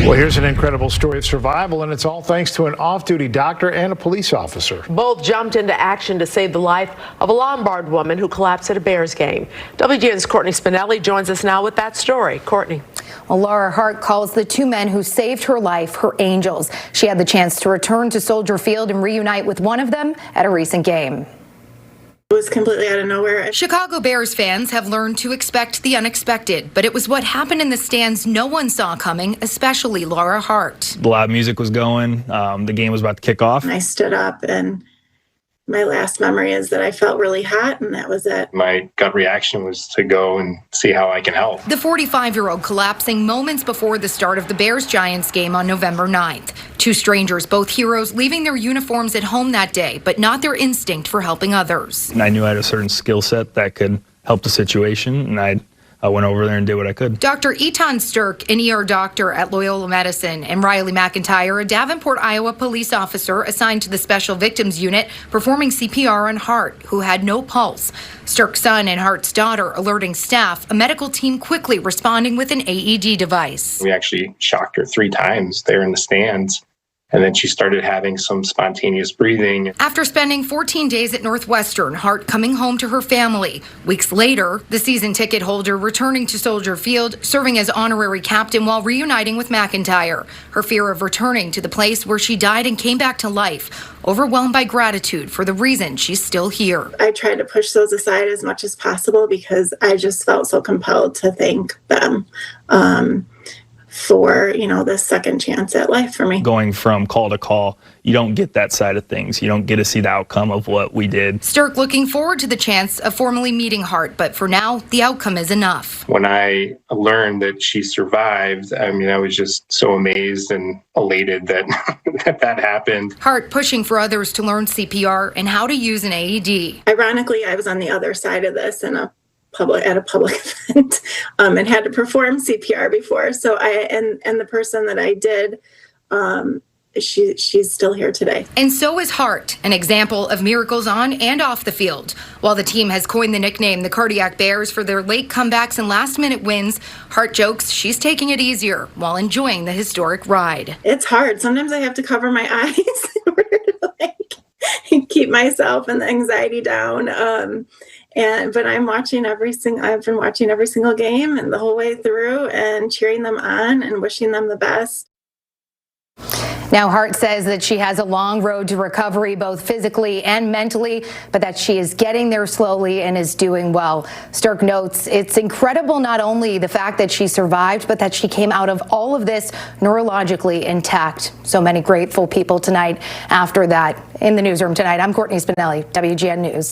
Well, here's an incredible story of survival, and it's all thanks to an off-duty doctor and a police officer. Both jumped into action to save the life of a Lombard woman who collapsed at a Bears game. WGN's Courtney Spinelli joins us now with that story. Courtney. Well, Laura Hart calls the two men who saved her life her angels. She had the chance to return to Soldier Field and reunite with one of them at a recent game. It was completely out of nowhere. Chicago Bears fans have learned to expect the unexpected, but it was what happened in the stands no one saw coming, especially Laura Hart. The loud music was going. The game was about to kick off. I stood up, and my last memory is that I felt really hot, and that was it. My gut reaction was to go and see how I can help. The 45-year-old collapsing moments before the start of the Bears-Giants game on November 9th. Two strangers, both heroes, leaving their uniforms at home that day, but not their instinct for helping others. And I knew I had a certain skill set that could help the situation, and I went over there and did what I could. Dr. Etan Stirk, an ER doctor at Loyola Medicine, and Riley McIntyre, a Davenport, Iowa police officer assigned to the Special Victims Unit, performing CPR on Hart, who had no pulse. Stirk's son and Hart's daughter alerting staff, a medical team quickly responding with an AED device. We actually shocked her 3 times there in the stands. And then she started having some spontaneous breathing. After spending 14 days at Northwestern, Hart coming home to her family. Weeks later, the season ticket holder returning to Soldier Field, serving as honorary captain while reuniting with McIntyre. Her fear of returning to the place where she died and came back to life, overwhelmed by gratitude for the reason she's still here. I tried to push those aside as much as possible because I just felt so compelled to thank them. For, this second chance at life for me. Going from call to call, you don't get that side of things. You don't get to see the outcome of what we did. Stirk looking forward to the chance of formally meeting Hart, but for now, the outcome is enough. When I learned that she survived, I was just so amazed and elated that that happened. Hart pushing for others to learn CPR and how to use an AED. Ironically, I was on the other side of this at a public event and had to perform CPR before. So and the person that I did, she's still here today. And so is Hart, an example of miracles on and off the field. While the team has coined the nickname the Cardiac Bears for their late comebacks and last-minute wins, Hart jokes she's taking it easier while enjoying the historic ride. It's hard. Sometimes I have to cover my eyes in order to keep myself and the anxiety down. But I've been watching every single game and the whole way through and cheering them on and wishing them the best. Now, Hart says that she has a long road to recovery, both physically and mentally, but that she is getting there slowly and is doing well. Stirk notes it's incredible not only the fact that she survived, but that she came out of all of this neurologically intact. So many grateful people tonight after that. In the newsroom tonight, I'm Courtney Spinelli, WGN News.